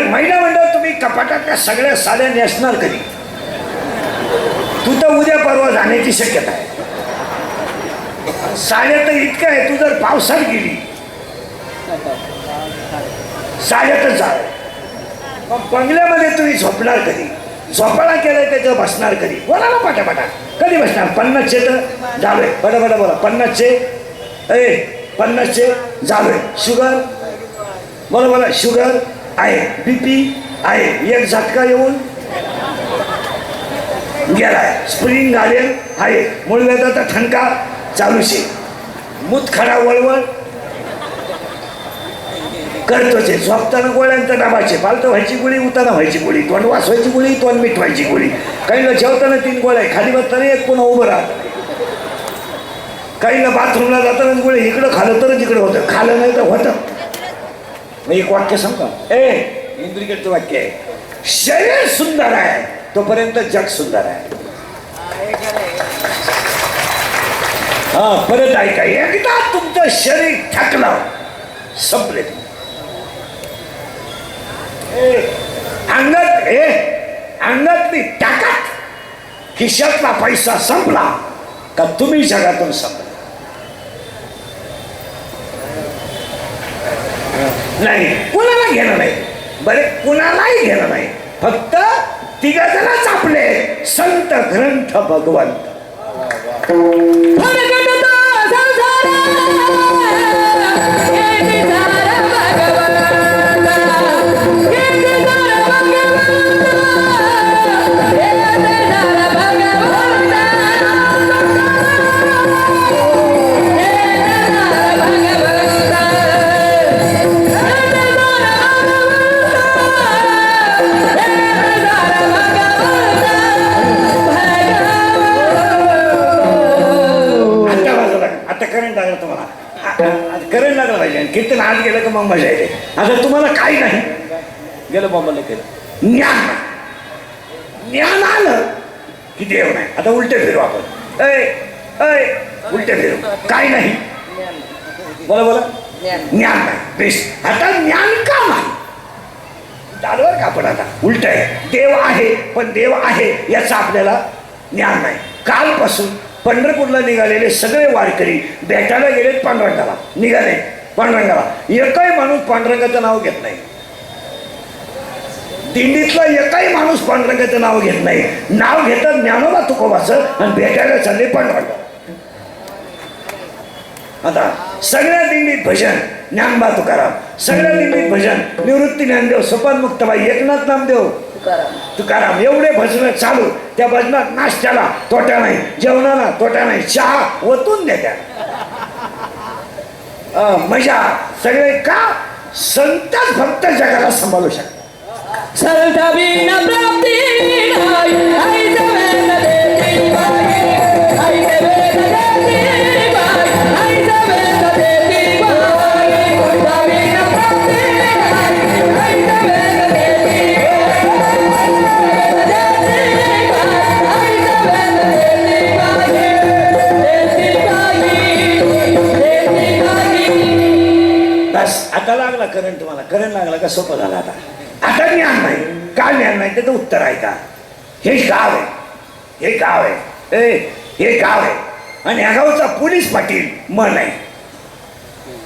महिला मंडळ तुम्ही कपाटातल्या सगळ्या साड्या नेसणार कधी? तू तर उद्या परवा जाण्याची शक्यता आहे. साड्या तर इतकं आहे, तू जर पावसात गेली साड्यातच जा. मग बंगल्यामध्ये तुम्ही झोपणार कधी? झोपाळा केलाय त्याच्यावर बसणार कधी? बोला ना पटापटा, कधी बसणार? 50चे तर जावे, बडा बोला. 50चे 50चे जावे. शुगर बोला. शुगर आहे, BP आहे, एक झटका येऊन गेलाय, स्प्रिंग आलेल आहे, मूळव्याधाचा ठणका चालूशे, मूतखडा वळवळ करतोच. झोपताना गोळ्यांचा डबाचे, पालतं व्हायची गोळी, उताना व्हायची गोळी, तोंड वाचवायची गोळी, तोंड मिटवायची गोळी. काहीला जेवताना 3 गोळ्या, खाली बसताना एक, पुन्हा उभं राहत. काहीला बाथरूमला जाताना गोळी, इकडं खालं तरच इकडं होतं, खालं नाही तर होतं. एक वाक्य सांगा, इंद्रिकेटचं वाक्य आहे, शरीर सुंदर आहे तोपर्यंत जग सुंदर आहे. हा, परत ऐका, एकदा तुमचं शरीर थकलं संपले. अंगातली ताकद, खिशातला पैसा संपला का तुम्ही जगातून संपला. नाही, कुणाला घेणं नाही. बरे, कुणालाही घेणं नाही. फक्त 3 जणच आपले संत ग्रंथ भगवंत. करेल लागलं पाहिजे. कीर्तन आज गेलं का मग मजा येते. आता तुम्हाला काही नाही, गेलं बॉम्बला केलं, ज्ञान आलं की देव नाही. आता उलटे फिरू आपण, उलटे फिरू, काय नाही, बोला ज्ञान नाही. बेस, आता ज्ञान का नाही चालवर का? पण आता उलट आहे, देव आहे पण देव आहे याचं आपल्याला ज्ञान नाही. कालपासून पंढरपूरला निघालेले सगळे वारकरी भेटायला गेलेत पांडुरंगाला, निघाले पांडुरंगाला. एकही माणूस पांडुरंगाचं नाव घेत नाही. दिंडीतला एकही माणूस पांडुरंगाचं नाव घेत नाही. नाव घेतात ज्ञानोबा तुकोबाचं आणि भेटायला चालले पांडुरंगा. आता सगळ्या दिंडीत भजन ज्ञानबा तुकाराम, सगळ्या दिंडीत भजन निवृत्ती ज्ञानदेव, सोपान मुक्ताबाई, एकनाथ नामदेव तुकाराम, एवढे भजन चालू. त्या भजनात नाश्त्याला तोट्या नाही, जेवणाला तोट्या नाही, चहा ओतून देत्या, मजा सगळे. का? संतच फक्त जगाला सांभाळू शकतात. आता लागला करंट, तुम्हाला करंट लागला का सोपं झालं. आता ज्ञान नाही. का ज्ञान नाही त्याचं उत्तर आहे का? हे गाव आहे, हे गाव आहे, हे गाव आहे आणि या गावचा पोलीस पाटील मन आहे,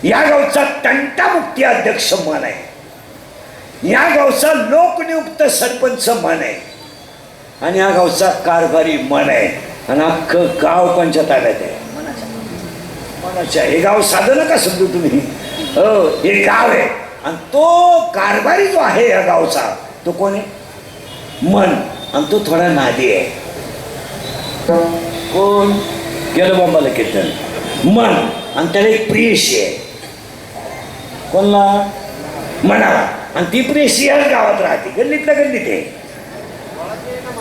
या गावचा तंटामुक्ती अध्यक्ष मन आहे, या गावचा लोकनियुक्त सरपंच मन आहे आणि या गावचा कारभारी मन आहे आणि अख्खं गाव पंच ताब्यात आहे. मनाच्या हे गाव साधं नका समजू तुम्ही. हो, हे गाव आहे आणि तो कारभारी जो आहे या गावचा तो कोण आहे? मन. आणि तो थोडा नादी आहे. कोण? गेलं बॉम्बाला कीर्तन, मन. आणि त्याला एक प्रियशी आहे. कोणला? मनाला. आणि ती प्रियशी याच गावात राहते, गल्लीतल्या गल्लीत आहे.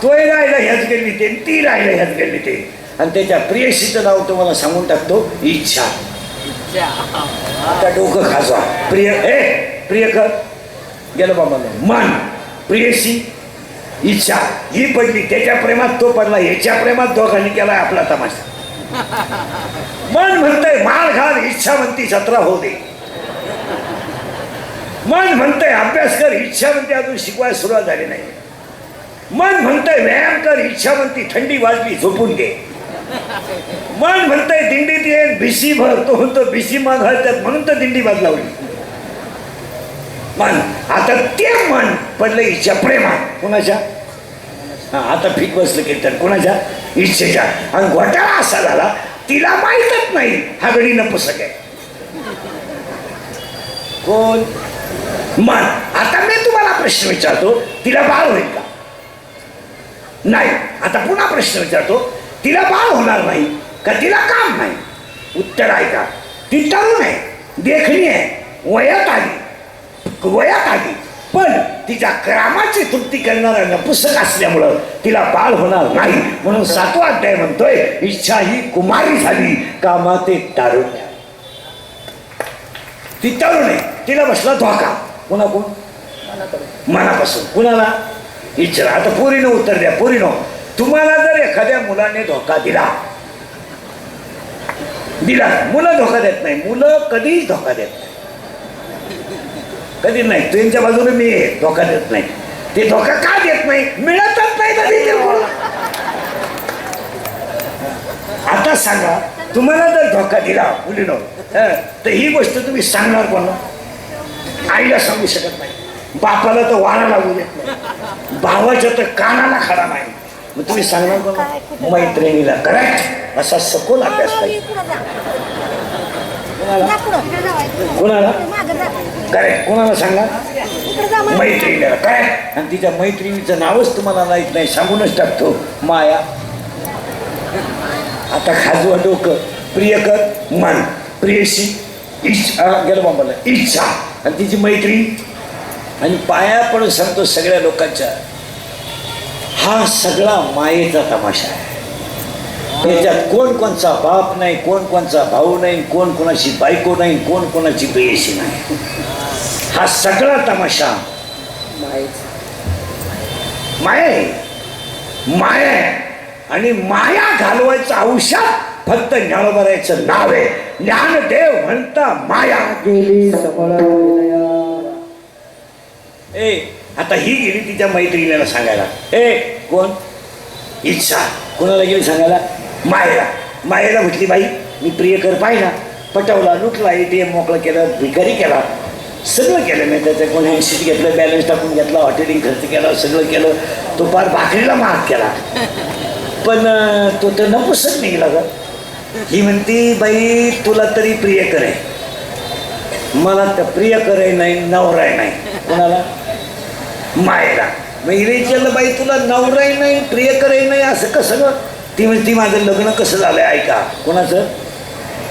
तोही राहिला ह्याच गल्लीत आहे, ती राहिला ह्याच गल्लीत आहे. आणि त्याच्या प्रियशीचं नाव तुम्हाला सांगून टाकतो, इच्छा. आता डोकं खाजवा. प्रियकर गेलं बाबा. मन, प्रियशी, इच्छा ही पडली. त्याच्या प्रेमात तो पडला, याच्या प्रेमात दोघांनी केलाय आपला तमाशा. मन म्हणतंय मार घाल, इच्छा म्हणती जत्रा होऊ दे. मन म्हणतंय अभ्यास कर, इच्छा म्हणते अजून शिकवायला सुरुवात झाली नाही. मन म्हणतंय व्यायाम कर, इच्छा म्हणते थंडी वाजली झोपून घे. मन म्हणतंय दिंडीत ये भिशी भर, तो म्हणतो भिशी माघाळतात म्हणून तर दिंडी बाज लावली. मन आता ते मन पडलं इच्छा प्रेमान कुणाच्या, हा आता फिक बसलं कीर्तन कुणाच्या इच्छेच्या. आणि घोटाळा असा झाला तिला माहीतच नाही हा गडी नपुसक आहे कोण मन. आता मी तुम्हाला प्रश्न विचारतो, तिला बाळ होईल का? नाही. आता पुन्हा प्रश्न विचारतो, तिला बाळ होणार नाही का तिला काम नाही? उत्तर आहे का? ती तरुण आहे, देखणी आहे, वयात आली पण तिच्या कामाची तृप्ती करणारा नपुसक असल्यामुळं तिला बाळ होणार नाही. म्हणून 7वा अध्याय म्हणतोय इच्छा ही कुमारी झाली कामाते तारुण. ती तरुण आहे, तिला बसला धोका. कोण मनापासून कुणाला इच्छा. आता पोरीनं उत्तर द्या. पोरीनो, तुम्हाला जर एखाद्या मुलाने धोका दिला, मुलं धोका देत नाही, मुलं कधीच धोका देत नाही, कधी नाही. त्यांच्या बाजूने मी धोका देत नाही. ते धोका का देत नाही? मिळतच नाही कधी. आता सांगा, तुम्हाला जर धोका दिला मुलीनो तर ही गोष्ट तुम्ही सांगणार कोण? आईला सांगू शकत नाही, बापाला तर वारा लागू देत नाही, भावाच्या तर कानाला खडा नाही, मग तुम्ही सांगणार कोण? मैत्रिणीला. करेक्ट. असा सखोल अभ्यास पाहिजे. कोणाला? करेक्ट. कोणाला सांगा? मैत्रिणीला. करेक्ट. आणि तिच्या मैत्रिणीचं नावच तुम्हाला माहित नाही, सांगूनच टाकतो माया. आता खाजवा डोकं. प्रियकर मन, प्रियशी इच्छा, गेलं बाबाला इच्छा आणि तिची मैत्रीण. आणि पाया पडून सांगतो सगळ्या लोकांच्या, हा सगळा मायेचा तमाशा आहे. त्याच्यात कोण कोणचा बाप नाही, कोण कोणचा भाऊ नाही, कोण कोणाची बायको नाही, कोण कोणाची प्रेयसी नाही. हा सगळा तमाशा माया आहे. माया आहे. आणि माया घालवायचं औषध फक्त ज्ञानोबारायचं नाव आहे. ज्ञानदेव म्हणता माया गेली आता ही गेली तिच्या मैत्रिणीला सांगायला. कोण? इच्छा. कोणाला गेली सांगायला? मायेला म्हटली बाई मी प्रियकर पाहिला, पटवला, लुटला, ATM मोकळं केलं, भिकारी केला, सगळं केलं मी. त्याचं कोणी शीट घेतलं, बॅलन्स टाकून घेतला, हॉटेलिंग खर्च केला, सगळं केलं. तो पार भाकरीला महाग केला, पण तो तर नपुसक निघाला ग. ही म्हणती बाई तुला तरी प्रियकर आहे, मला तर प्रियकर आहे नाही, नवरा नाही. कोणाला? मायेला. मग हिला विचारलं बाई तुला नवराही नाही, प्रियकरही नाही, असं कसं ग? ती म्हणती माझं लग्न कसं झालंय ऐका. कोणाचं?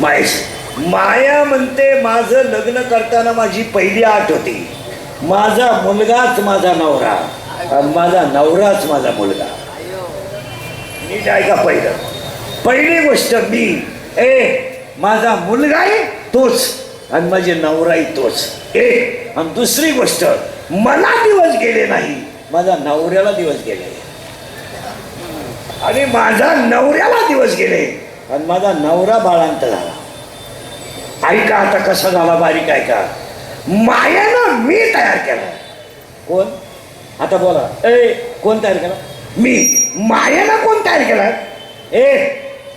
मायेचं. माया म्हणते माझं लग्न करताना माझी पहिली आठ होती, माझा मुलगाच माझा नवरा, माझा नवराच माझा मुलगा. नीट ऐका. पहिली गोष्ट मी माझा मुलगाही तोच आणि माझे नवराही तोच. आणि दुसरी गोष्ट मला दिवस गेले नाही, माझा नवऱ्याला दिवस गेले. आणि माझा नवऱ्याला दिवस गेले आणि माझा नवरा बाळांत झाला. ऐका आता कसा झाला बारीक ऐका. मायानं मी तयार केला. कोण? आता बोला. कोण तयार केला? मी. मायानं कोण तयार केला?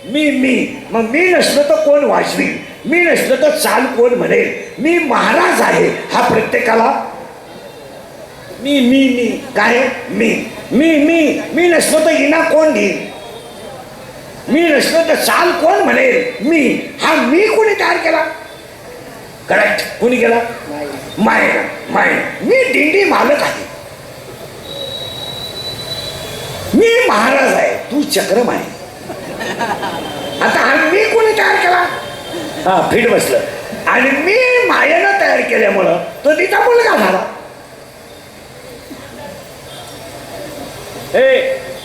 मी. मग मी नसलो तर कोण वाजवी, मी नसलो तर चाल कोण म्हणेल, मी महाराज आहे हा प्रत्येकाला. मी काय? मी नसलो तर इना कोण घेईल, मी नसलो तर चाल कोण म्हणेल, मी. हा मी कोणी तयार केला? करेक्ट. कोणी केला? माय. मी दिंडी मालक आहे, मी महाराज आहे, तू चक्रम आहे. आता हा मी कोणी तयार केला? हा फिट बसलं. आणि मी मायेनं तयार केल्यामुळं तो तिचा मुलगा झाला.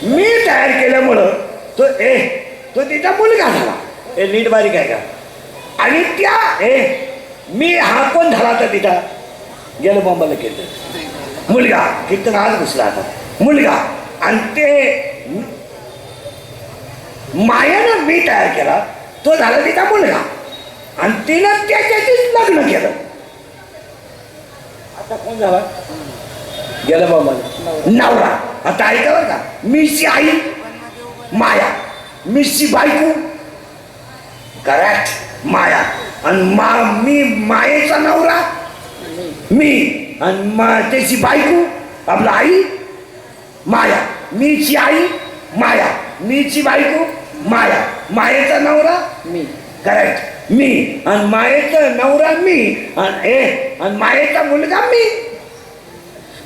मी तयार केल्यामुळं तो तिचा मुलगा झाला. नीट बारीक आहे का? आणि त्या मी हा कोण झाला तर तिचा गेलं बॉम्बाला कीर्तन मुलगा. कीर्तन आज घुसला आता मुलगा. आणि ते मायानं मी तयार केला, तो झाला तिचा मुलगा आणि तिनं त्याच्याशीच लग्न केलं. आता कोण झाला गेला बाबा नवरा. आता ऐका बरं का, मीची आई माया, मीची बायको करेक्ट माया, आणि मी मायेचा नवरा मी, आणि त्याची बायको आपला आई माया. मीची आई माया, मीची बायको माया, मायेचा नवरा मी करेक्ट मी, आणि मायेचा नवरा मी, आणि मायेचा मुलगा मी.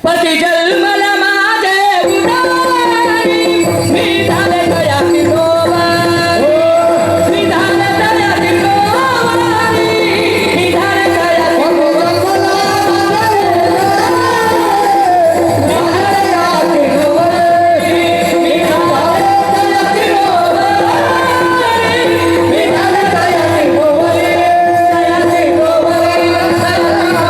पती जन्मला माझे विधानी, मी झाले तयारी रोवानी, मी झाले तयारी रोवानी, मी झाले तयारी रोवानी, मी झाले तयारी रोवानी, मी झाले तयारी रोवानी, मी झाले तयारी रोवानी, तयारी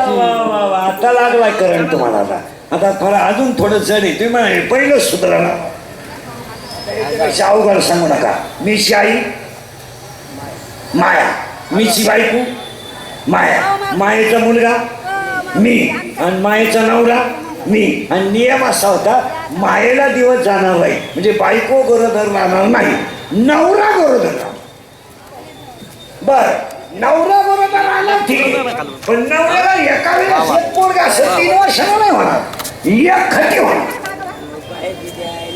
रोवानी, आता लागलाय करंट तुम्हाला. आता थोडा अजून थोडं जड आहे. तुम्ही म्हणाले पहिलं सुधरा ना, अवघड सांगू नका. मीची आई माया, मीची बायको माया, मायेचा मुलगा मी, आणि मायेचा नवरा मी, आणि नियम असा होता मायेला दिवस जाणार नाही, म्हणजे बायको गरोदर राहणार नाही, नवरा गरोदर राहणार. बर, नवरा बरोबर आला ठीक आहे, पण नवऱ्याला एका वेळेस एक पोरगा असेल 3 वर्षाला नाही होणार, एक खटी होणार.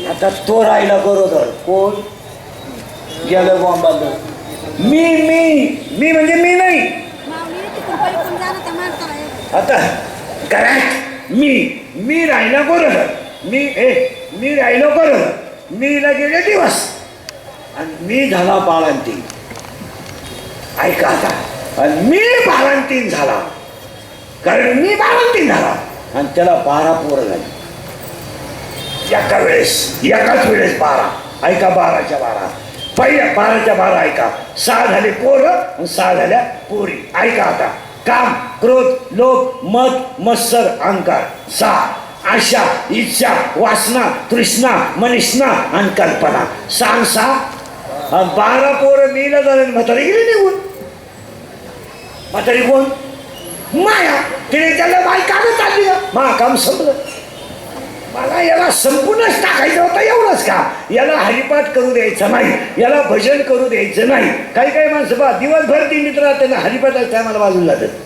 आता तो राहिला गरोदर, कोण गेलं बॉम्बाला. मी मी मी म्हणजे मी नाही. आता करेक्ट मी राहिला गरोदर, मी राहिलो गरोदर, मीला गेले दिवस, आणि मी झाला बाळंतीण. ऐका आता, आणि मी बाळंतीण झाला, कारण मी बाळंतीण झाला, आणि त्याला 12 पोरं झाली एका वेळेस, एकाच वेळेस 12. ऐका, 12च्या 12, पहिल्या 12च्या 12 ऐका, 6 झाले पोरं आणि 6 झाल्या पोरी. ऐका आता, काम, क्रोध, लोभ, मद, मत्सर, अहंकार 6, आशा, इच्छा, वासना, तृष्णा, मनिष्णा आणि कल्पना 6 6. 12 पोरं मीला झाले, म्हातारी गेली निघून. म्हातारी कोण? माया. तिने त्याला बाई काढत चालली का, मा काम संपलं. मला याला संपूर्णच टाकायचं होतं, एवढंच का, याला हरिपाठ करू द्यायचं नाही, याला भजन करू द्यायचं नाही. काही काही माणसं बा दिवसभर दिंडीत राहते ना, हरिपाठाच्या टायमाला बाजूला जातात.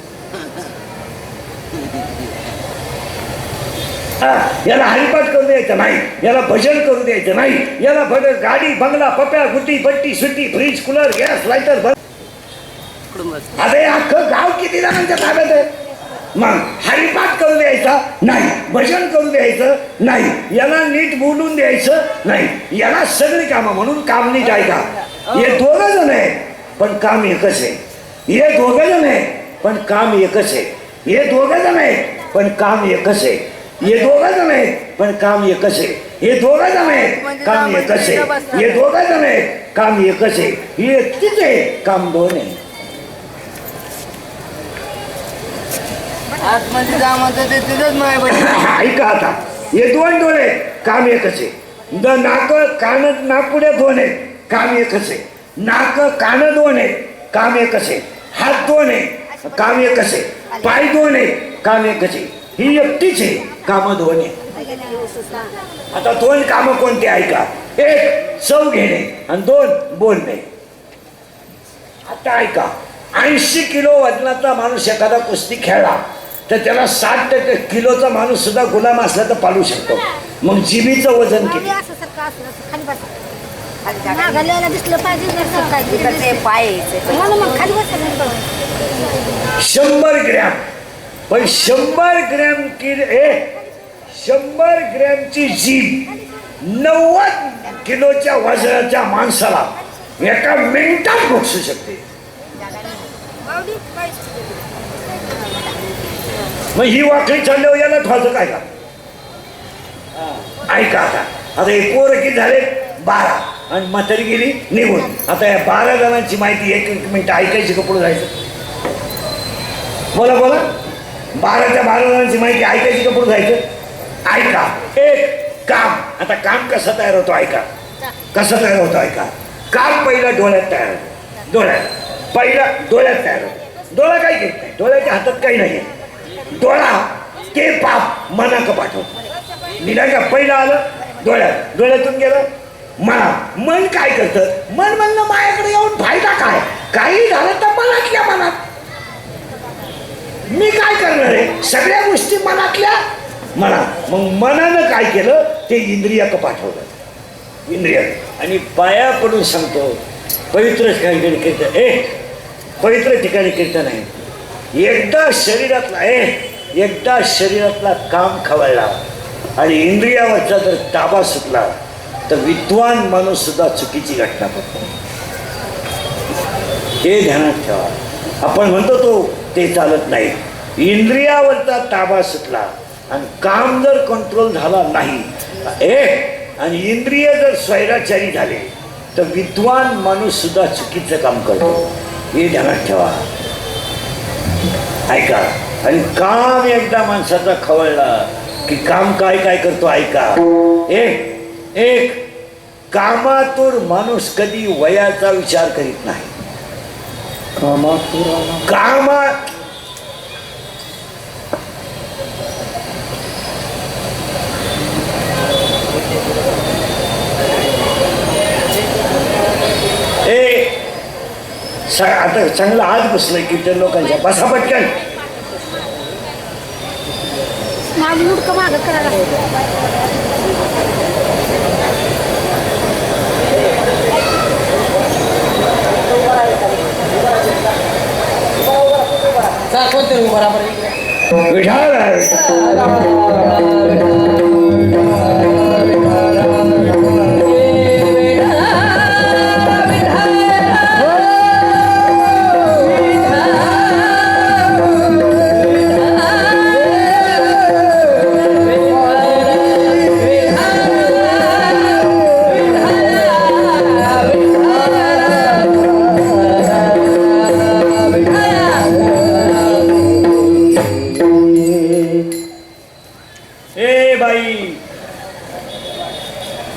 याला हरिपाठ करू द्यायचं नाही, याला भजन करू द्यायचं नाही, याला गाडी, बंगला, पप्या, गुटी, पट्टी, सुट्टी, फ्रीज, कूलर, गॅस, लायटर. अरे अख्खं गाव किती जणांच्या ताब्यात आहे. मग हरिपाठ करू द्यायचा नाही, भजन करू द्यायचं नाही, याला नीट बोलून द्यायचं नाही, याला सगळी कामं. म्हणून काम नीट ऐका. हे 2 जण आहे पण काम एकच आहे. हे 2 जण आहे पण काम एकच आहे. हे 2 जण आहे पण काम एकच आहे. हे 2 जण आहेत पण काम एकच आहे. हे 2 जण आहेत काम एकच आहे. हे 2 जण आहेत काम एकच आहे. हे एकटीच आहे काम 2 आहे. आतमध्ये जा म्हणतो ते तिथंच माय. ऐका आता, हे 2 डोळे काम एकच आहे. नाक कान नाकपुड्या 2 आहेत काम एकच आहे. नाक कान 2 आहेत काम एकच आहे. हात 2 आहे काम एकच आहे. पाय 2 आहे काम एकच आहे. ही एकटीच आहे, काम 2 आहे. आता 2 कामं कोणती ऐका. 1 चव घेणे आणि 2 बोलणे. आता ऐका, 80 किलो वजनाचा माणूस एखादा कुस्ती खेळला तर त्याला 60 किलोचा माणूस सुद्धा गुलाम असला तर पालू शकतो. मग जिबीचं वजन किती? 100 ग्रॅम. पण 100 ग्रॅम 100 ग्रॅमची जीभ 90 किलोच्या वजनाच्या माणसाला एका मिनिटात भोगसू शकते. मग ही वाकडी चालल्यावर याला ठेवायचं काय का? ऐका आता, हे पोरं किती झाले 12 आणि म्हातारी गेली निघून. आता या 12 जणांची माहिती 1 मिनिट ऐकायची का पुढे जायचं? बोला बोला. 12च्या 12 जणांची माहिती ऐकायची का पुढे जायचं? ऐका. 1 काम. आता काम कसं तयार होतो ऐका. कसं तयार होतं ऐका. काम पहिला डोळ्यात तयार होतो. डोळ्यात पहिला डोळ्यात तयार होतो. डोळा काही घेत नाही, डोळ्याच्या हातात काही नाही आहे. डोळा ते पाप मनाक पाठवतो. निदान का पहिलं आलं डोळ्यात, डोळ्यातून गेलं मन काय करतं? मन म्हणणं माझ्याकडे येऊन फायदा काय? काही झालं तर मनातल्या मनात. मी काय करणार आहे? सगळ्या गोष्टी मनातल्या मनात. मग मनानं काय केलं? ते इंद्रियक पाठवलं. इंद्रिय आणि पाया पडून सांगतो, पवित्र ठिकाणी कीर्तन, पवित्र ठिकाणी कीर्तन आहे. एकदा शरीरातला काम खवळला आणि इंद्रियावरचा जर ताबा सुटला तर विद्वान माणूस सुद्धा चुकीची घटना करतो. हे ध्यानात ठेवा. आपण म्हणतो तो ते चालत नाही. इंद्रियावरचा ताबा सुटला आणि काम जर कंट्रोल झाला नाही आणि इंद्रिय जर स्वैराचारी झाले तर विद्वान माणूस सुद्धा चुकीचं काम करतो. हे ध्यानात ठेवा. ऐका. आणि काम एकदा माणसाचा खवळला की काम काय काय करतो ऐका. एक कामातूर माणूस कधी वयाचा विचार करीत नाही. कामात आता चांगलं आज बसलंय कीर्तन लोकांच्या. बसा पटकन. माझी मुडकं मागं करायला कोणतरी बरोबर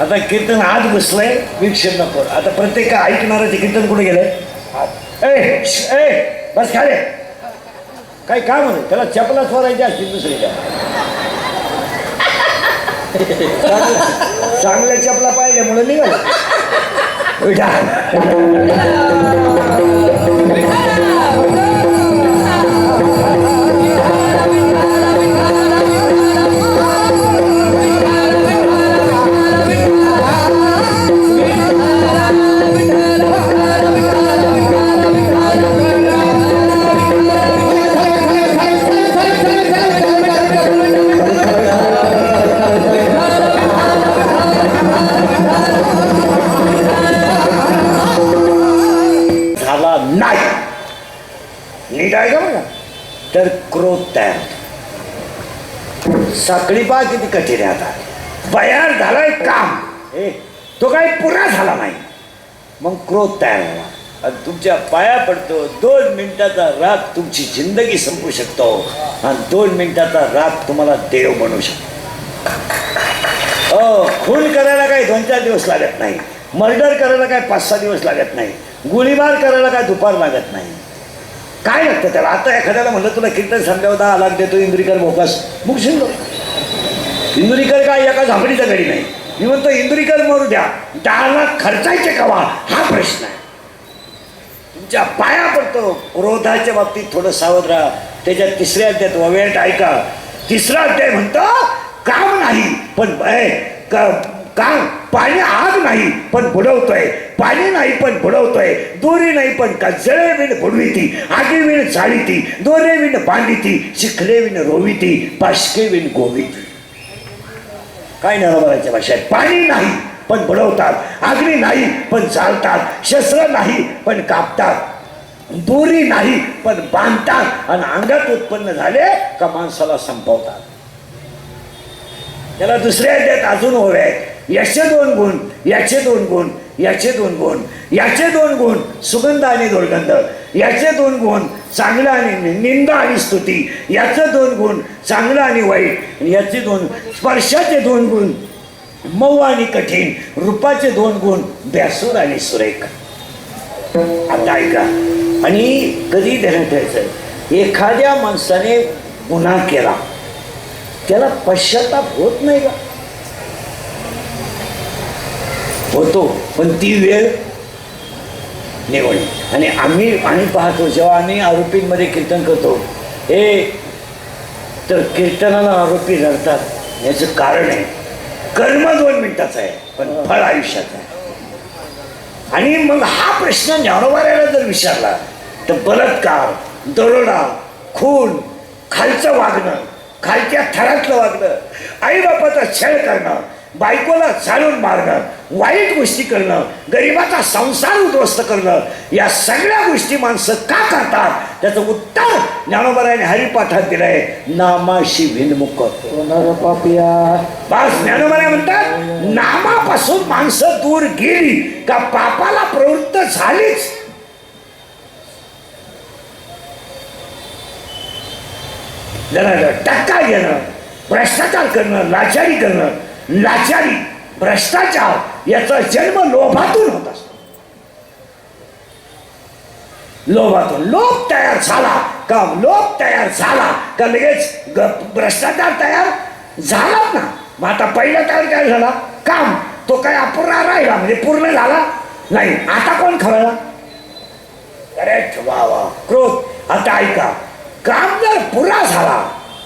आता कीर्तन आज बसलंय वीक्षण नको. आता प्रत्येक ऐकणारं ते कीर्तन कुठे गेलंय? बस खाले. काही काम नाही त्याला. चपला स्वरायची असतील दुसरी काय. चांगल्या चपला पाहिल्यामुळे निघाल. नीट आहे का बघा. तर क्रोध तयार होतो. साखळी पहा किती कठीण आहे. आता तयार झालाय काम, तो काही पुरा झाला नाही. मग क्रोध तयार झाला आणि तुमच्या पाया पडतो. 2 मिनिटाचा राग तुमची जिंदगी संपू शकतो आणि 2 मिनिटाचा राग तुम्हाला देव बनवू शकतो. खून करायला काही 2-4 दिवस लागत नाही. मर्डर करायला काय 5-6 दिवस लागत नाही. गोळीबार करायला काय दुपार लागत नाही. काय लागतं त्याला? आता एखाद्याला म्हणलं तुला कीर्तन सांगल्यावर 10 लाख देतो इंदुरीकर बोकास, मग शिंदो. इंदुरीकर काय एका झांबडीचा गडी नाही. मी म्हणतो इंदुरीकर मरू द्या, 10 लाख खर्चायचे कवा हा प्रश्न आहे. तुमच्या पाया पडतो. क्रोधाच्या बाबतीत थोडं सावध राहा. त्याच्या 3ऱ्या अध्यायात ववेट ऐका. 3रा अध्याय म्हणतो काम नाही पण काम. पाणी आग नाही पण बुडवतोय. पाणी नाही पण बुडवतोय. दोरी नाही पण जळे विण बुडविती. आगी विण जाळीती. दोरे विण बांधिती. शिखले विण रोविती. पाशके विण गोविती. काय नरबराच्या भाषेत? पाणी नाही पण बुडवतात. अग्नी नाही पण जाळतात. शस्त्र नाही पण कापतात. दोरी नाही पण बांधतात. आणि अंगात उत्पन्न झाले का माणसाला संपवतात. त्याला 2ऱ्या अध्यायात अजून हवे आहेत. याचे 2 गुण, याचे 2 गुण, याचे 2 गुण, याचे 2 गुण सुगंध आणि दुर्गंध. याचे 2 गुण चांगलं आणि निंदा आणि स्तुती. याचे 2 गुण चांगलं आणि वाईट. याचे 2 स्पर्शाचे 2 गुण मऊ आणि कठीण. रूपाचे 2 गुण बेसूर आणि सुरेख. आता ऐका. आणि कधी ध्यानात ठेवायचं, एखाद्या माणसाने गुन्हा केला त्याला पश्चाताप होत नाही का? होतो, पण ती वेळ निवडली. आणि आम्ही पाहतो जेव्हा आम्ही आरोपींमध्ये कीर्तन करतो तर कीर्तनाला आरोपी रडतात. याचं कारण आहे कर्म 2 मिनिटाचं आहे पण फळ आयुष्याचं आहे. आणि मग हा प्रश्न ज्ञानोबाराला जर विचारला तर बलात्कार, दरोडा, खून, खालचं वागणं, खालच्या थरातलं वागणं, आईबापाचा छळ करणं, बायकोला चालून मारणं, वाईट गोष्टी करणं, गरिबाचा संसार उद्ध्वस्त करणं, या सगळ्या गोष्टी माणसं का करतात त्याचं उत्तर ज्ञानोबाराने हरिपाठात दिलंय. नामाशी भिन्मुख पापिया बस ज्ञानोबाराय म्हणतात नामापासून माणसं दूर गेली का पापाला प्रवृत्त झालीच. जरा टक्का घेणं, भ्रष्टाचार करणं, लाचारी करणं, लाचारी भ्रष्टाचार याचा जन्म लोभातून होत असतो. लोभातून लोभ तयार झाला का लगेच भ्रष्टाचार तयार झालाच ना. मग आता पहिला तयार काय झाला काम, तो काय अपूर्ण राहिला म्हणजे पूर्ण झाला नाही. आता कोण खवळला? अरे वा वा क्रोध. आता ऐका, काम जर पुरा झाला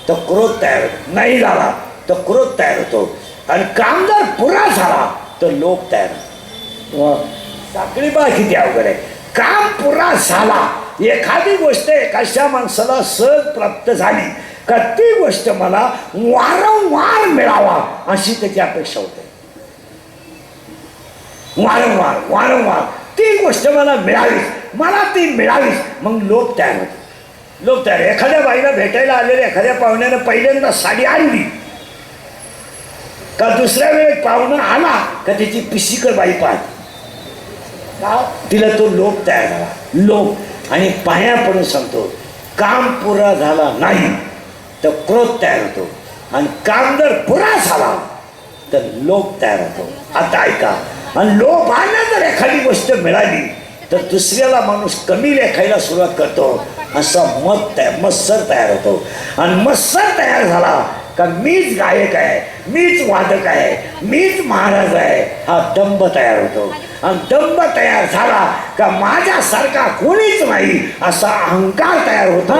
तर क्रोध तयार होतो, नाही झाला तर क्रोध तयार होतो. आणि काम जर पुरा झाला तर लोभ तयार होतो. साखळी बा किती अवघड आहे. काम पुरा झाला, एखादी गोष्ट एखाद्या माणसाला सहज प्राप्त झाली का ती गोष्ट मला वारंवार मिळावा अशी त्याची अपेक्षा होते. वारंवार ती गोष्ट मला ती मिळावीच, मग लोभ तयार होतो. लोभ तयार. एखाद्या बाईला भेटायला आलेल्या एखाद्या पाहुण्यानं पहिल्यांदा साडी आणली का दुसऱ्या वेळेस पाहुणं आला का त्याची पिशिकर बाई पाहत तिला तो लोभ तयार झाला. लोभ. आणि पाया पडून सांगतो काम पुरा झाला नाही तर क्रोध तयार होतो आणि काम जर पुरा झाला तर लोभ तयार होतो. आता ऐका, आणि लोभाने जर एखादी गोष्ट मिळाली तर दुसऱ्याला माणूस कमी लेखायला सुरुवात करतो. असा मत्सर तयार होतो. आणि मत्सर तयार झाला का मीच गायक आहे, मीच वादक आहे, मीच महाराज आहे, हा दंभ तयार होतो. आणि दंभ तयार झाला का माझ्यासारखा कोणीच नाही असा अहंकार तयार होतो.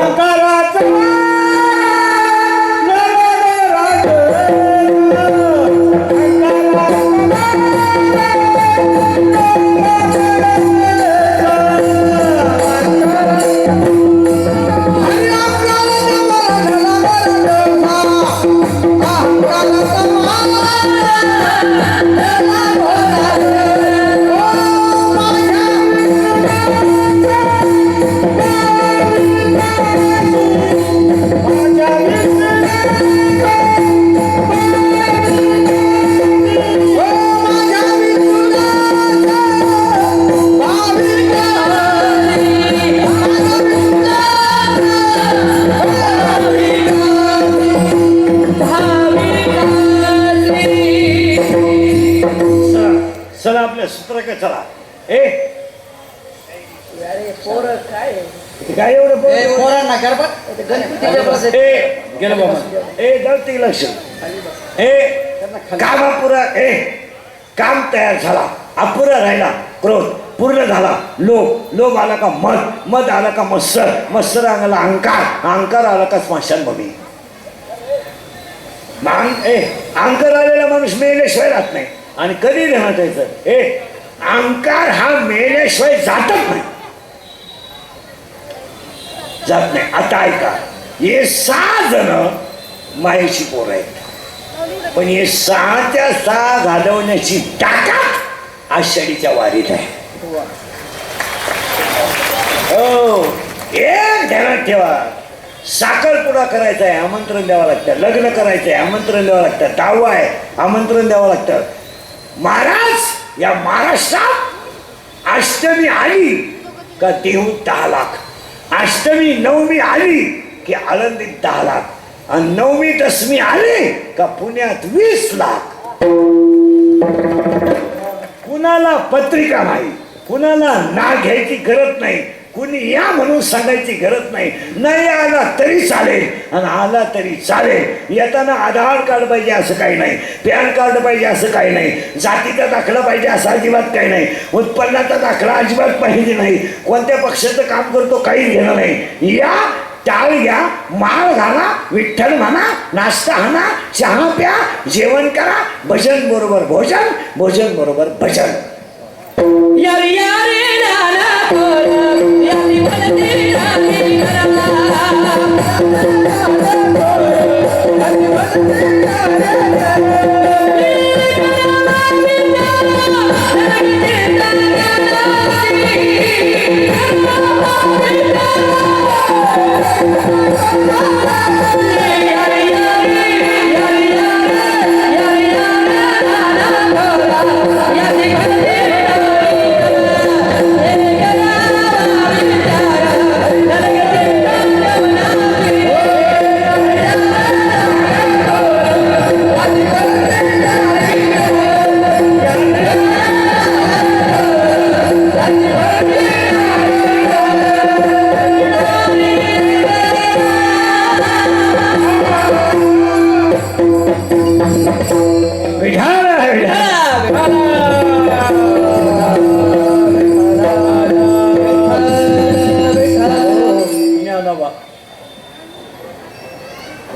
चला काय एवढं पोरांना गरबत गेलं बाबा जळती लक्ष. काम अपुरा काम तयार झाला, अपुरा राहिला क्रोध, पूर्ण झाला लोभ, लोभ आला का मद आला का मत्सर आला अहंकार आला का स्मशानभूमी. अहंकार आलेला माणूस मेल्याशिवाय राहत नाही. आणि कधी राहत यायचं अहंकार हा मेल्याशिवाय जातच नाही. आता ऐका, हे 6 जण मायेची पोरं आहेत, पण हे 6च्या 6 घालवण्याची ताकद आषाढीच्या वारीत आहे. हो, एक ध्यानात ठेवा. साखरपुडा करायचा आहे आमंत्रण द्यावं लागतं, लग्न करायचं आहे आमंत्रण द्यावं लागतं, दहावा आहे आमंत्रण द्यावं लागतं. महाराज या महाराष्ट्रात अष्टमी आली का देहू 10 लाख, अष्टमी नवमी आली की आळंदीत 10 लाख, आणि नवमी दशमी आली का पुण्यात 20 लाख. कुणाला पत्रिका नाही, कुणाला ना घ्यायची गरज नाही. कुणी या म्हणून सांगायची गरज नाही. नाही आला तरी चालेल आणि आला तरी चालेल. येताना आधार कार्ड पाहिजे असं काही नाही, पॅन कार्ड पाहिजे असं काही नाही, जातीचा दाखला पाहिजे असं अजिबात काही नाही, उत्पन्नाचा दाखला अजिबात पाहिजे नाही, कोणत्या पक्षाचं काम करतो काही घेणं नाही. या, टाळ घ्या, माळ घाला, विठ्ठल म्हणा, नाश्ता हाना, चहा प्या, जेवण करा, भजन बरोबर भोजन, भोजन बरोबर भजन. यारी यारी नाना कोरा यारी वनती रानी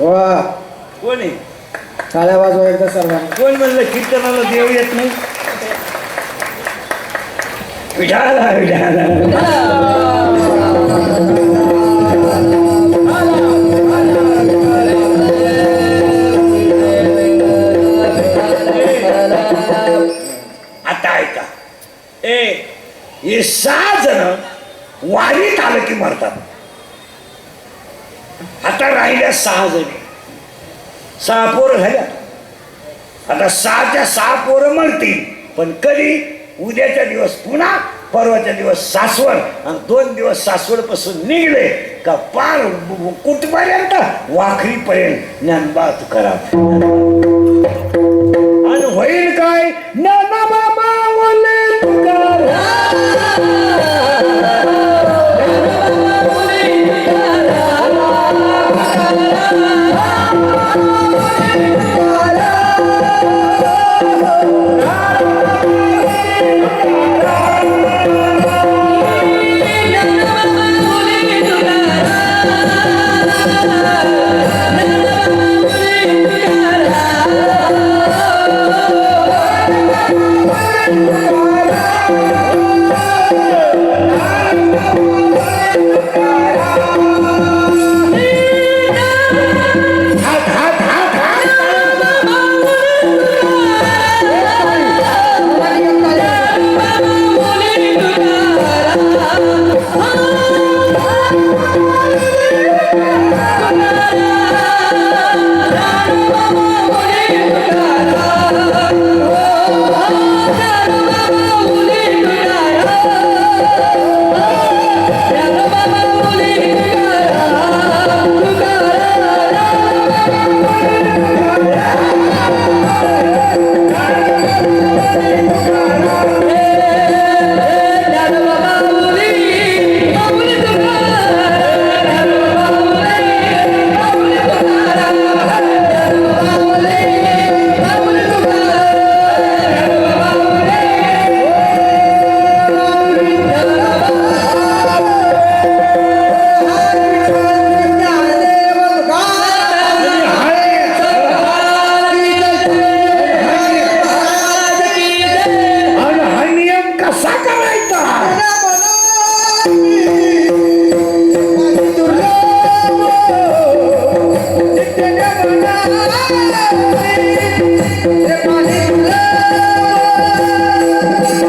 वा कोण आहे? टाळ्या वाजवा एकदा सर्वांना. कोण म्हणलं कीर्तनाला देव येत नाही? विठाला विठाला. आता ऐका, हे 6 जण वारीत आलं की मरतात. आता राहिल्या 6 जणी, 6 पोरं झाल्या. आता 6च्या 6 पोरं मरतील, पण कधी? उद्याच्या दिवस पुन्हा, परवाच्या दिवस सासवड, आणि 2 दिवस सासवड पासून निघले का पार कुठपर्यंत? वाखरीपर्यंत ज्ञानबा तुकाराम. आणि होईल काय? ज्ञानोबा माऊली तुकाराम.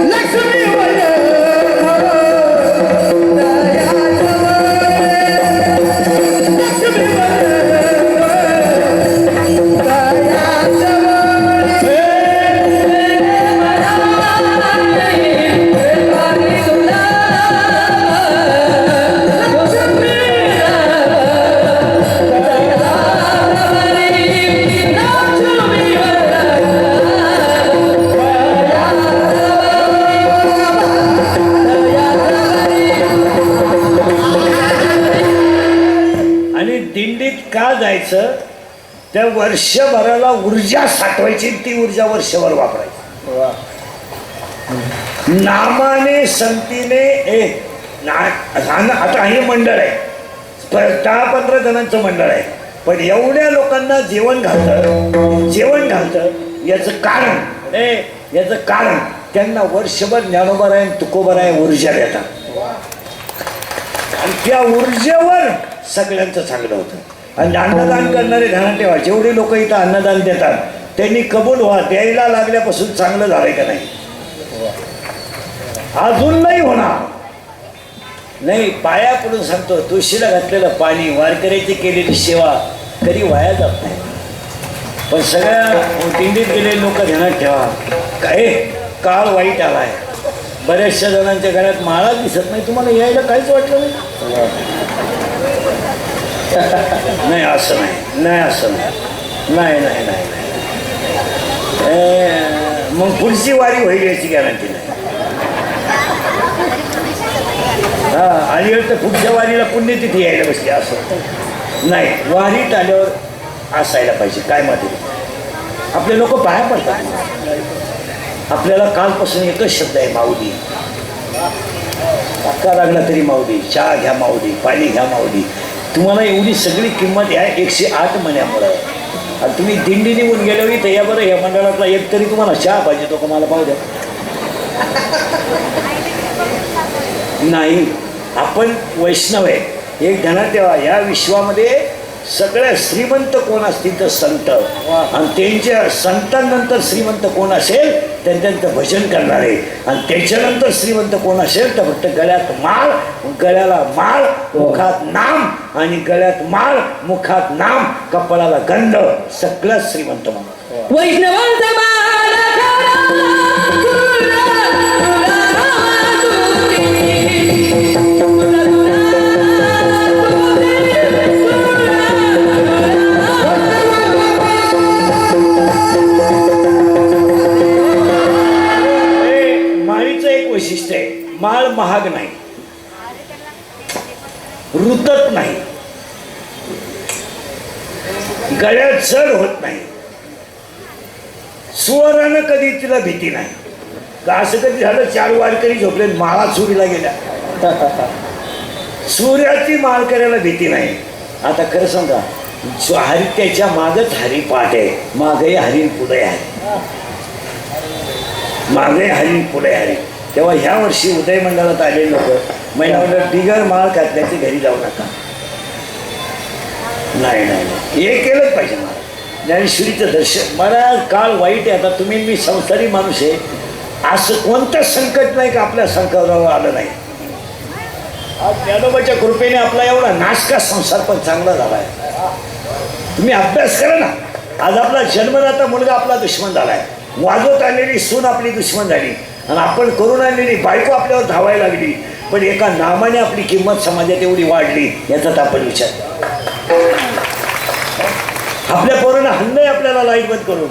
Nacho करायचं, त्या वर्षभराला ऊर्जा साठवायची, ती ऊर्जा वर्षभर वापरायची. नामाने संतीने आता हे मंडळ आहे, 10-15 जणांचं मंडळ आहे, पण एवढ्या लोकांना जेवण घालतं याचं कारण त्यांना वर्षभर ज्ञानोबराय तुकोबराय ऊर्जा देतात, आणि त्या ऊर्जेवर सगळ्यांचं चांगलं होतं. आणि अन्नदान करणारे ध्यानात ठेवा, जेवढे लोक इथं अन्नदान देतात त्यांनी कबूल व्हा, द्यायला लागल्यापासून चांगलं झालंय का नाही, अजून नाही होणार नाही. पाया पडून सांगतो, तुळशीला घातलेलं पाणी, वारकऱ्याची केलेली सेवा कधी वाया जात नाही. पण सगळ्या दिंडीत गेलेले लोक ध्यानात ठेवा, काय काळ वाईट आलाय, बऱ्याचशा जणांच्या गळ्यात माळा दिसत नाही, तुम्हाला यायला काहीच वाटलं नाही. नाही असं नाही नाही नाही नाही. मग पुढची वारी होईल याची गॅरंटी नाही. हा, अलीकडे तर पुढच्या वारीला पुण्यतिथी यायला बसली असं नाही, वारीत आल्यावर असायला पाहिजे. काय माहिती, आपले लोक पाया पडतात. आपल्याला कालपासून एकच शब्द आहे, माऊली. धक्का लागला तरी माऊली, चहा घ्या माऊली, पाणी घ्या माऊली. तुम्हाला एवढी सगळी किंमत या 108 महिन्यामुळे. आणि तुम्ही दिंडी निघून गेल्यावर तर या बरं, या मंडळातला एक तरी तुम्हाला चहा पाहिजे, तो का मला पाहू द्या. नाही, आपण वैष्णव आहे, एक ध्यानात ठेवा. या विश्वामध्ये सगळ्या श्रीमंत कोण असतील तर संत, आणि त्यांच्या संतांनंतर श्रीमंत कोण असेल तर त्यांचं भजन करणारे, आणि त्याच्यानंतर श्रीमंत कोण असेल तर फक्त गळ्यात माळ, गळ्याला माळ, मुखात नाम, आणि गळ्यात माळ, मुखात नाम, कपाळाला गंध, सगळ्यात श्रीमंत माणूस. वैष्णवांचा वैशिष्ट्य आहे, माळ महाग नाही, रुतत नाही, गळ्यात चढ होत नाही, सुवरानं कधी तिला भीती नाही. का असं कधी झालं 4 वारकरी झोपले, माळा चोरीला गेल्या, सूर्याची माळ करायला भीती नाही. आता खरं सांगा, हरी त्याच्या मागच हरिपाठ आहे, मागे हरी पुढे आहे, मागे हरी पुढे हरी. तेव्हा ह्या वर्षी उदय मंडळात आलेले लोक महिला मंडळ बिगर माळ घातल्याची घरी जाऊ नका. नाही नाही, हे केलंच पाहिजे. मला ज्ञानेश्वरीचं दर्शन, मला काळ वाईट आहे. आता तुम्ही, मी संसारी माणूस आहे, असं कोणतं संकट नाही का आपल्या संकटावर आलं नाही. आज ज्ञानोबाच्या कृपेने आपला एवढा नाशका संसार पण चांगला झाला आहे. तुम्ही अभ्यास करा ना. आज आपला जन्मदाता मुलगा आपला दुश्मन झाला आहे, वाजवत आलेली सून आपली दुश्मन झाली, आणि आपण करून आणलेली बायको आपल्यावर धावायला लागली. पण एका नामाने आपली किंमत समाजात एवढी वाढली, याचाच आपण विचार. आपल्या पोरांना हल्लंय आपल्याला लाईट बंद करून,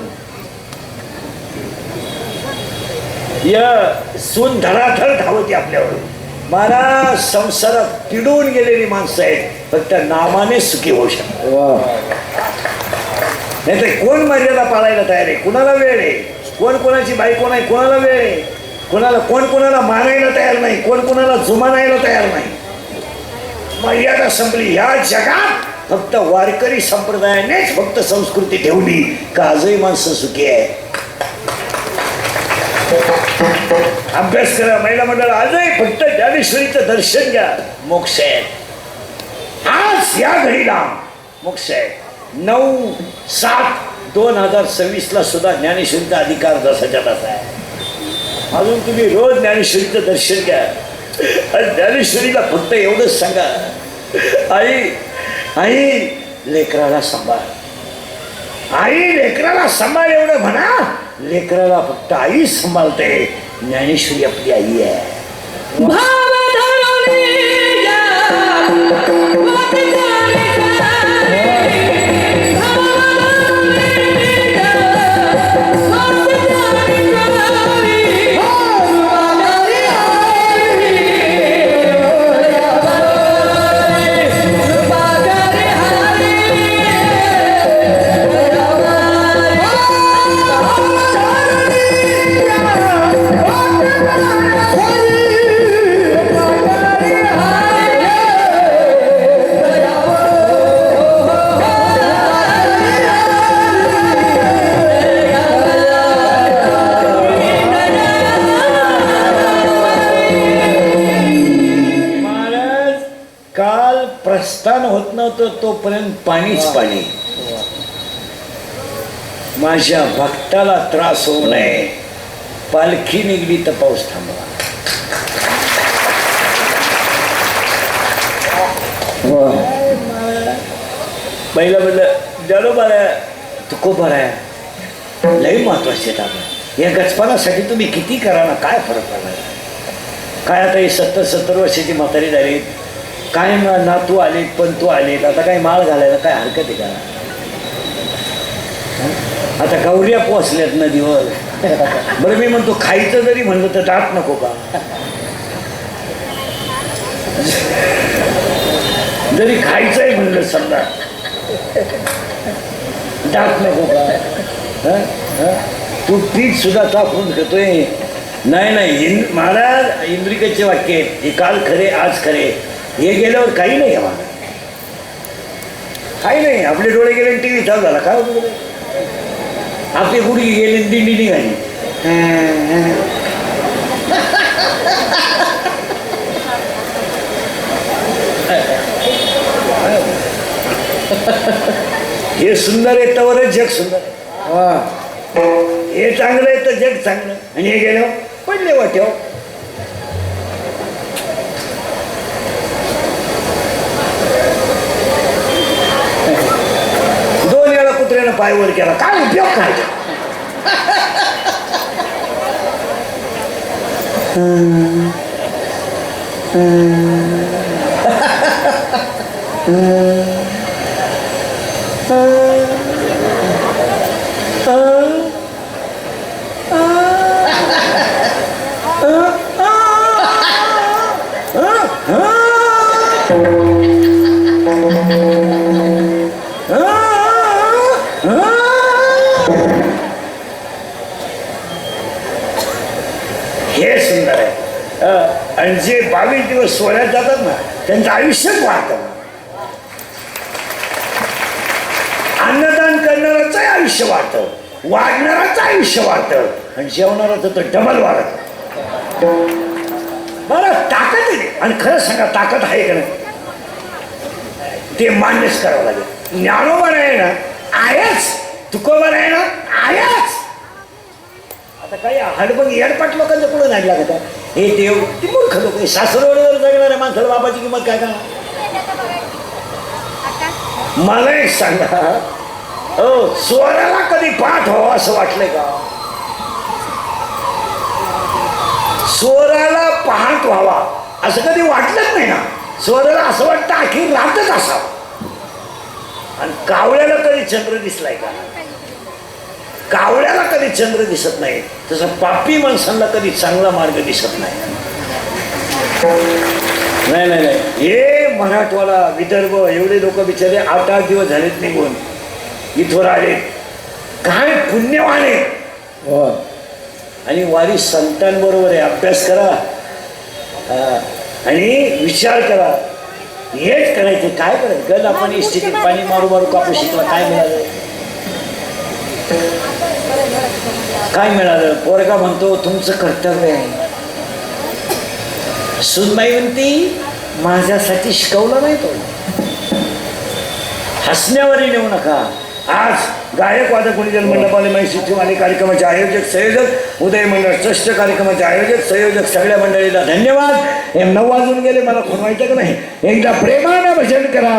या सून धडाधड धावती आपल्यावर. मला संसारात पिडून गेलेली माणसं आहेत, फक्त नामाने सुखी होऊ शकतात. नाही तर कोण मर्यादा पाळायला तयार आहे, कुणाला वेळ आहे, कोण कोणाची बायको नाही, कोणाला वेळ आहे, कोणाला कोण कोणाला मानायला तयार नाही, कोण कोणाला जुमानायला तयार नाही. मर्यादा संपली. या जगात फक्त वारकरी संप्रदायानेच फक्त संस्कृती ठेवली, का आजही माणसं सुखी आहे. अभ्यास करा. महिला मंडळ आजही फक्त ज्ञानेश्वरीचं दर्शन घ्या, मोक्ष आहे. आज या घडीला मोक्ष आहे. 9/7/2026 सुद्धा ज्ञानेश्वरीचा अधिकार जसाच्या तसा आहे. अजून तुम्ही रोज ज्ञानेश्वरीचं दर्शन घ्या, आणि ज्ञानेश्वरीला फक्त एवढंच सांगा, आई आई लेकराला सांभाळ, आई लेकराला सांभाळ, एवढं म्हणा. लेकराला फक्त आई सांभाळते. ज्ञानेश्वरी आपली आई आहे. प्रस्थान होत नव्हतं तोपर्यंत पाणीच पाणी. माझ्या भक्ताला त्रास होऊ नये, पालखी निघली तर पाऊस थांबला. पहिलं म्हणलं जलो बरं तुको बरं आहे, लई महत्वाचे आहेत आपलं. या गचपानासाठी तुम्ही किती करा ना, काय फरक पडणार. काय आता हे 70 वर्षाची म्हातारी झाली, काय नातू आले पण तू आलेत, आता काय माळ घालायला काय हरकत आहे का. आता गौऱ्या पोचल्यात नदीवर. बरं मी म्हणतो खायचं जरी म्हणलं तर दात नको का. जरी खायचंय म्हणलं समजा दात नको का. तू पीठ सुद्धा टाकून घेतोय. नाही महाराज इंद्रिकेचे वाक्य आहेत, हे काल खरे आज खरे. हे गेल्यावर काही नाही आम्हाला, काही नाही. आपले डोळे गेले टी व्ही चालू झाला काय होतं, आपली गुडगी गेली दिंडी निघाली. हे सुंदर आहे तवरच जग सुंदर आहे. हे चांगलं आहे तर जग चांगलं, आणि हे गेलं पडले वाट्यावर. दोन वेळा कुत्र्यानं पाय वर केला, काय उपयोग काय. हे सुंदर आहे. आणि जे 22 दिवस सोहळ्यात जातात ना त्यांचं आयुष्यच वाढतं. अन्नदान करणाराचं आयुष्य वाढतं, वाढणाराचं आयुष्य वाढतं, आणि जेवणाराचं तर डबल वाढत. बरं ताकद आहे, आणि खरं सांगा ताकद आहे का नाही ते मान्यच करावं लागेल. ज्ञानोबा आहे ना आहेच, तुकोबा आहे ना आहेच. आता काही हडबग येडपाट लोकांचं पुढे नाही लागत. हे देव ती मूर्ख लोक, सासरवाडीवर जगणाऱ्या माणसाला बाबाची किंमत काय का. मला एक सांगा, हो स्वराला कधी पाठ व्हावं असं वाटलंय का. स्वराला पाठ व्हावा असं कधी वाटलंच नाही ना. स्वराला असं वाटतं अखेर राहतच असावं. आणि कावळ्याला कधी चंद्र दिसलाय का. कावळ्याला कधी चंद्र दिसत नाही, तसं पापी माणसांना कधी चांगला मार्ग दिसत नाही. नाही नाही नाही, हे मराठवाडा विदर्भ एवढे लोक बिचारे 8 दिवस झालेत निघून इथवर आले. काय पुण्यवान आहे. आणि वारी संतांबरोबर आहे. अभ्यास करा आणि विचार करा. हेच करायचे. काय करायचं. गल आपण स्थितीत पाणी मारू मारू कापू शिकला. काय मिळालं. काय मिळालं. पोरगा म्हणतो तुमचं कर्तव्य आहे. सुनबाई म्हणती माझ्यासाठी शिकवलं नाही तो. हसण्यावरही नेऊ नका. आज गायक वादक गुणीजन मंडपाले मैसूरवाले कार्यक्रमाचे आयोजक संयोजक उदय मंडळ ट्रस्ट कार्यक्रमाचे आयोजक संयोजक सगळ्या मंडळीला धन्यवाद. हे 9 वाजून गेले. मला खुणवायचं का नाही. एकदा प्रेमानं भजन करा.